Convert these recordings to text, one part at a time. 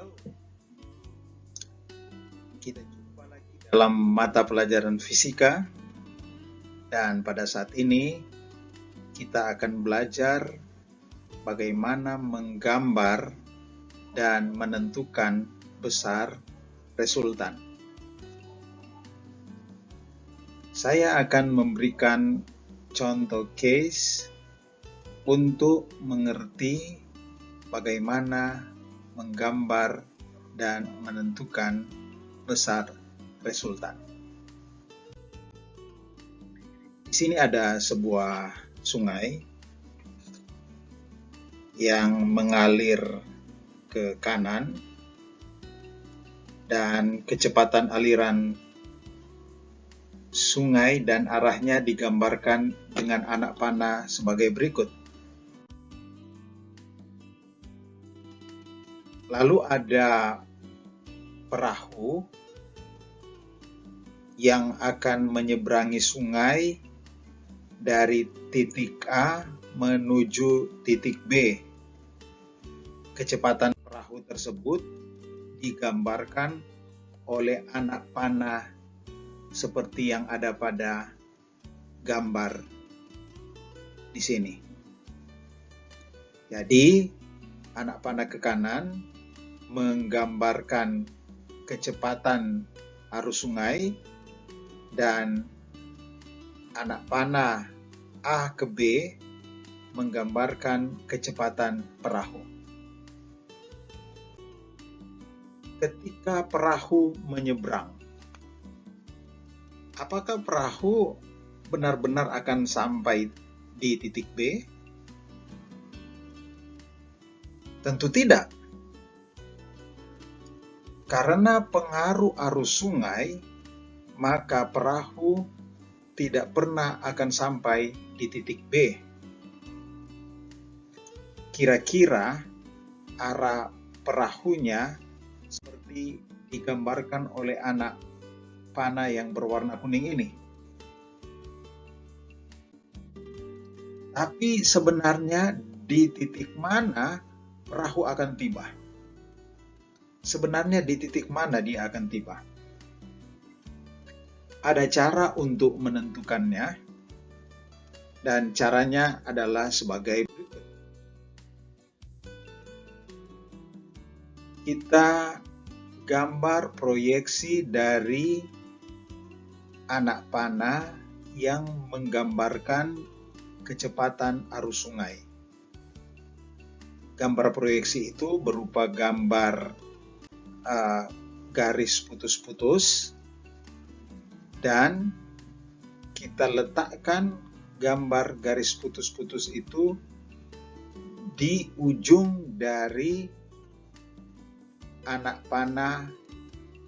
Halo, kita jumpa lagi dalam mata pelajaran fisika, dan pada saat ini kita akan belajar bagaimana menggambar dan menentukan besar resultan. Saya akan memberikan contoh case untuk mengerti bagaimana menggambar dan menentukan besar resultan. Di sini ada sebuah sungai yang mengalir ke kanan dan kecepatan aliran sungai dan arahnya digambarkan dengan anak panah sebagai berikut. Lalu ada perahu yang akan menyeberangi sungai dari titik A menuju titik B. Kecepatan perahu tersebut digambarkan oleh anak panah seperti yang ada pada gambar di sini. Jadi, anak panah ke kanan menggambarkan kecepatan arus sungai dan anak panah A ke B menggambarkan kecepatan perahu. Ketika perahu menyeberang, apakah perahu benar-benar akan sampai di titik B? Tentu tidak. Karena pengaruh arus sungai, maka perahu tidak pernah akan sampai di titik B. Kira-kira arah perahunya seperti digambarkan oleh anak panah yang berwarna kuning ini. Tapi sebenarnya di titik mana perahu akan tiba? Sebenarnya di titik mana dia akan tiba? Ada cara untuk menentukannya, dan caranya adalah sebagai berikut. Kita gambar proyeksi dari anak panah yang menggambarkan kecepatan arus sungai. Gambar proyeksi itu berupa gambar garis putus-putus, dan kita letakkan gambar garis putus-putus itu di ujung dari anak panah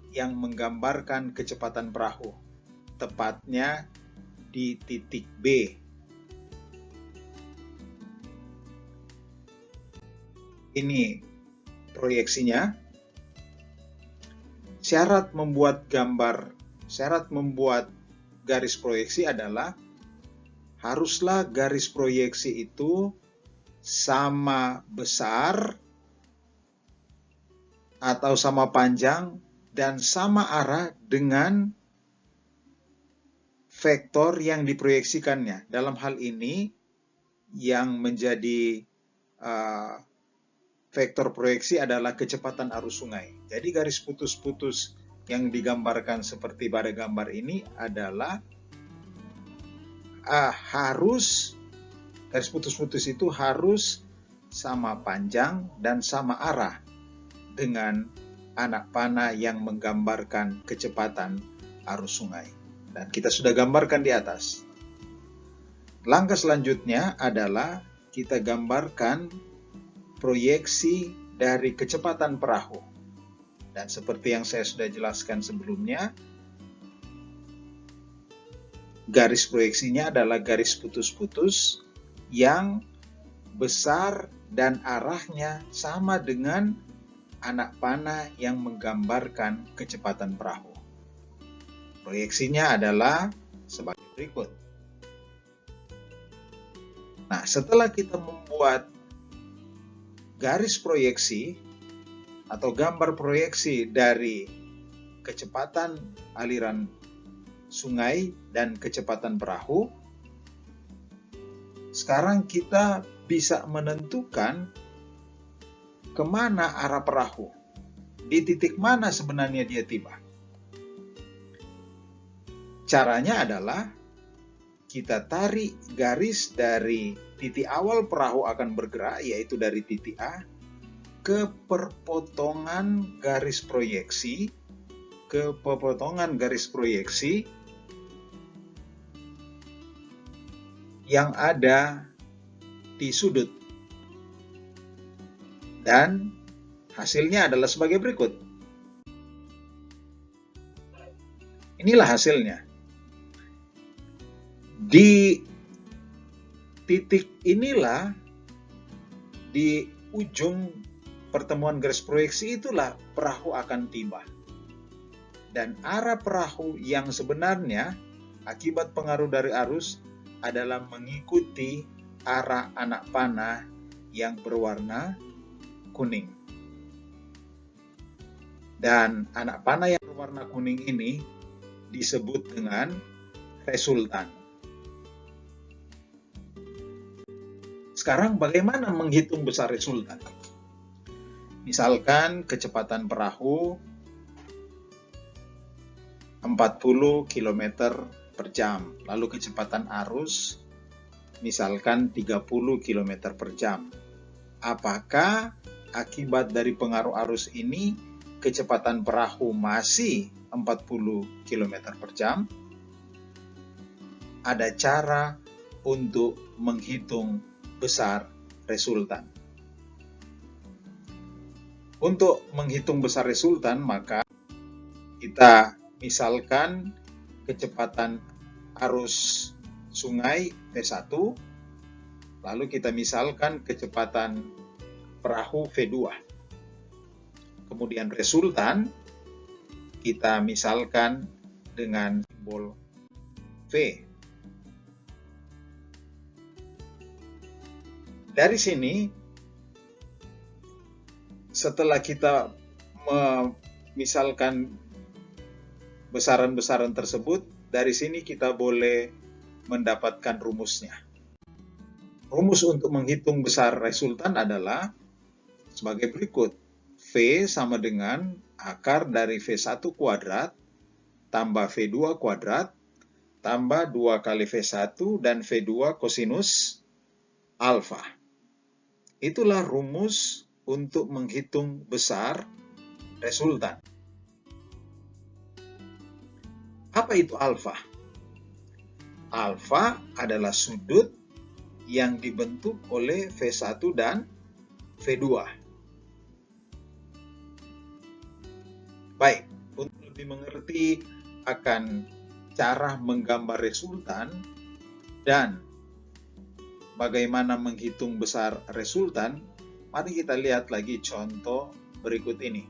yang menggambarkan kecepatan perahu, tepatnya di titik B. Ini proyeksinya. Syarat membuat garis proyeksi adalah haruslah garis proyeksi itu sama besar atau sama panjang dan sama arah dengan vektor yang diproyeksikannya. Dalam hal ini yang menjadi vektor proyeksi adalah kecepatan arus sungai. Jadi garis putus-putus yang digambarkan seperti pada gambar ini adalah garis putus-putus itu harus sama panjang dan sama arah dengan anak panah yang menggambarkan kecepatan arus sungai. Dan kita sudah gambarkan di atas. Langkah selanjutnya adalah kita gambarkan proyeksi dari kecepatan perahu. Dan seperti yang saya sudah jelaskan sebelumnya, garis proyeksinya adalah garis putus-putus yang besar dan arahnya sama dengan anak panah yang menggambarkan kecepatan perahu. Proyeksinya adalah sebagai berikut. Nah, setelah kita membuat garis proyeksi, atau gambar proyeksi dari kecepatan aliran sungai dan kecepatan perahu, sekarang kita bisa menentukan kemana arah perahu, di titik mana sebenarnya dia tiba. Caranya adalah kita tarik garis dari titik awal perahu akan bergerak, yaitu dari titik A, ke perpotongan garis proyeksi, yang ada di sudut. Dan hasilnya adalah sebagai berikut. Inilah hasilnya. Di titik inilah, di ujung pertemuan garis proyeksi itulah perahu akan tiba. Dan arah perahu yang sebenarnya akibat pengaruh dari arus adalah mengikuti arah anak panah yang berwarna kuning. Dan anak panah yang berwarna kuning ini disebut dengan resultan. Sekarang bagaimana menghitung besar resultan? Misalkan kecepatan perahu 40 km per jam, lalu kecepatan arus misalkan 30 km per jam. Apakah akibat dari pengaruh arus ini kecepatan perahu masih 40 km per jam? Ada cara untuk menghitung besar resultan. Untuk menghitung besar resultan, maka kita misalkan kecepatan arus sungai V1, lalu kita misalkan kecepatan perahu V2. Kemudian resultan kita misalkan dengan simbol V. Dari sini, setelah kita misalkan besaran-besaran tersebut, dari sini kita boleh mendapatkan rumusnya. Rumus untuk menghitung besar resultan adalah sebagai berikut. V sama dengan akar dari V1 kuadrat tambah V2 kuadrat tambah 2 kali V1 dan V2 kosinus alfa. Itulah rumus untuk menghitung besar resultan. Apa itu alfa? Alfa adalah sudut yang dibentuk oleh V1 dan V2. Baik, untuk lebih mengerti akan cara menggambar resultan dan bagaimana menghitung besar resultan, mari kita lihat lagi contoh berikut ini.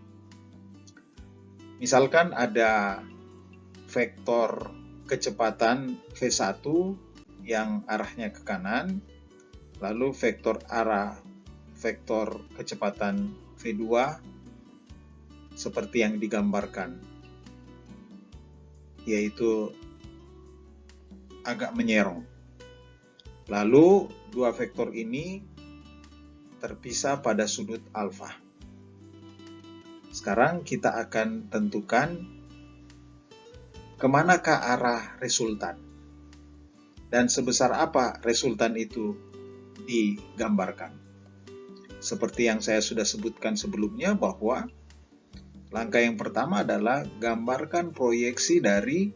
Misalkan ada vektor kecepatan V1 yang arahnya ke kanan, lalu vektor kecepatan V2 seperti yang digambarkan, yaitu agak menyerong. Lalu dua vektor ini terpisah pada sudut alfa. Sekarang kita akan tentukan kemanakah arah resultan dan sebesar apa resultan itu digambarkan. Seperti yang saya sudah sebutkan sebelumnya, bahwa langkah yang pertama adalah gambarkan proyeksi dari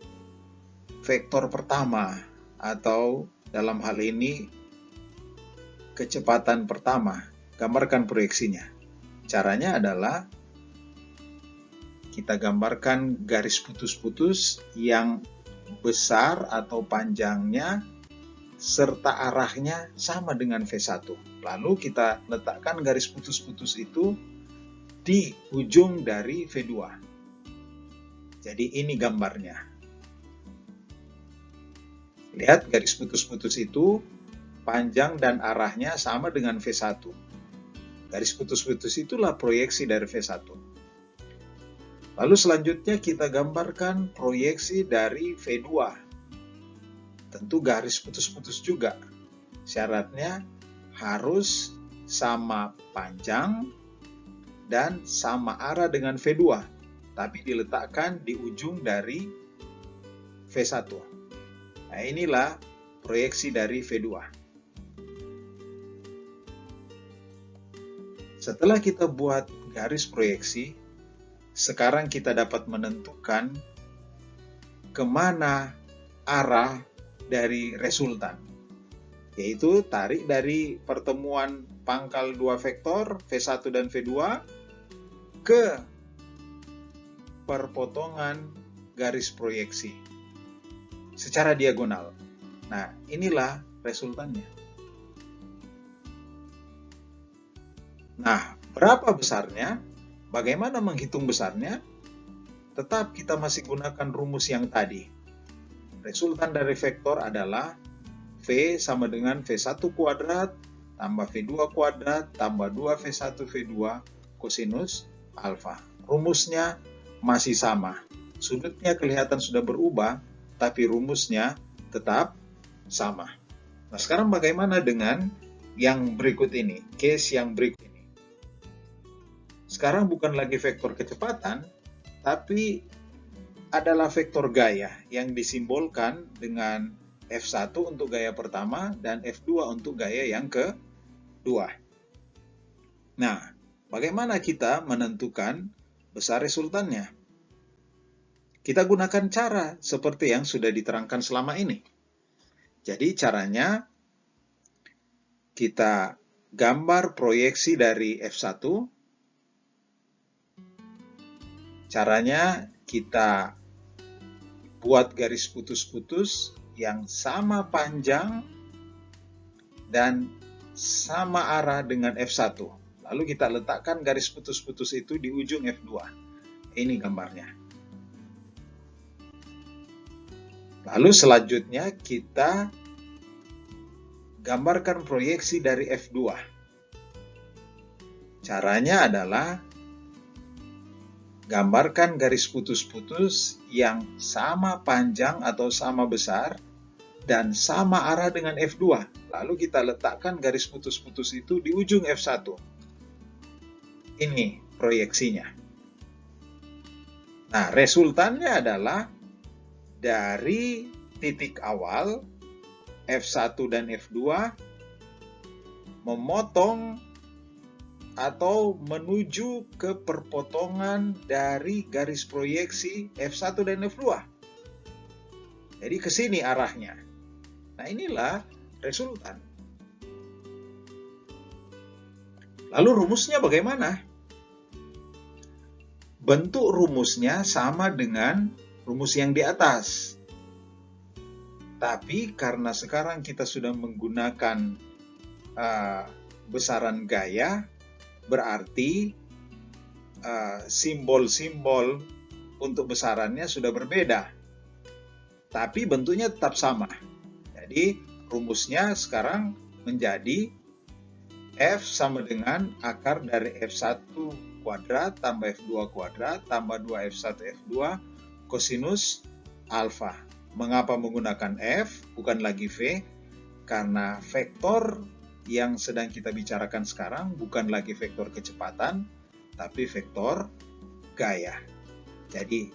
vektor pertama, atau dalam hal ini kecepatan pertama. Gambarkan proyeksinya. Caranya adalah kita gambarkan garis putus-putus yang besar atau panjangnya serta arahnya sama dengan V1. Lalu kita letakkan garis putus-putus itu di ujung dari V2. Jadi ini gambarnya. Lihat, garis putus-putus itu panjang dan arahnya sama dengan V1. Garis putus-putus itulah proyeksi dari V1. Lalu selanjutnya kita gambarkan proyeksi dari V2. Tentu garis putus-putus juga. Syaratnya harus sama panjang dan sama arah dengan V2, tapi diletakkan di ujung dari V1. Nah, inilah proyeksi dari V2. Setelah kita buat garis proyeksi, sekarang kita dapat menentukan kemana arah dari resultan, yaitu tarik dari pertemuan pangkal dua vektor V1 dan V2 ke perpotongan garis proyeksi secara diagonal. Nah, inilah resultannya. Nah, berapa besarnya? Bagaimana menghitung besarnya? Tetap kita masih gunakan rumus yang tadi. Resultan dari vektor adalah V sama dengan V1 kuadrat tambah V2 kuadrat tambah 2V1 V2 kosinus alfa. Rumusnya masih sama. Sudutnya kelihatan sudah berubah, tapi rumusnya tetap sama. Nah, sekarang bagaimana dengan yang berikut ini? Case yang berikut ini. Sekarang bukan lagi vektor kecepatan, tapi adalah vektor gaya yang disimbolkan dengan F1 untuk gaya pertama dan F2 untuk gaya yang kedua. Nah, bagaimana kita menentukan besar resultannya? Kita gunakan cara seperti yang sudah diterangkan selama ini. Jadi caranya kita gambar proyeksi dari F1. Caranya kita buat garis putus-putus yang sama panjang dan sama arah dengan F1. Lalu kita letakkan garis putus-putus itu di ujung F2. Ini gambarnya. Lalu selanjutnya kita gambarkan proyeksi dari F2. Caranya adalah gambarkan garis putus-putus yang sama panjang atau sama besar dan sama arah dengan F2. Lalu kita letakkan garis putus-putus itu di ujung F1. Ini proyeksinya. Nah, resultannya adalah dari titik awal F1 dan F2 memotong atau menuju ke perpotongan dari garis proyeksi F1 dan F2. Jadi ke sini arahnya. Nah, inilah resultan. Lalu rumusnya bagaimana? Bentuk rumusnya sama dengan rumus yang di atas. Tapi karena sekarang kita sudah menggunakan besaran gaya, berarti simbol-simbol untuk besarannya sudah berbeda. Tapi bentuknya tetap sama. Jadi rumusnya sekarang menjadi F sama dengan akar dari F1 kuadrat tambah F2 kuadrat tambah 2F1 F2 kosinus alfa. Mengapa menggunakan F bukan lagi V? Karena vektor yang sedang kita bicarakan sekarang bukan lagi vektor kecepatan, tapi vektor gaya. Jadi,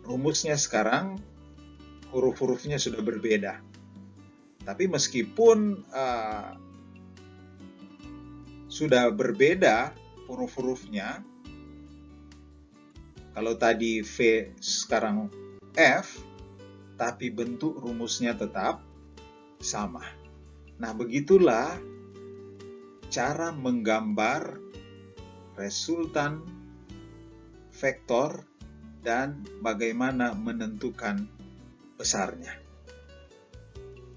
rumusnya sekarang huruf-hurufnya sudah berbeda. Tapi meskipun sudah berbeda huruf-hurufnya, kalau tadi V sekarang F, tapi bentuk rumusnya tetap sama. Nah, begitulah cara menggambar resultan vektor dan bagaimana menentukan besarnya.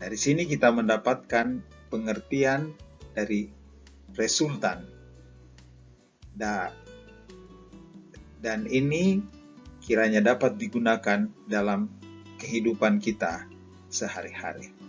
Dari sini kita mendapatkan pengertian dari resultan. Dan ini kiranya dapat digunakan dalam kehidupan kita sehari-hari.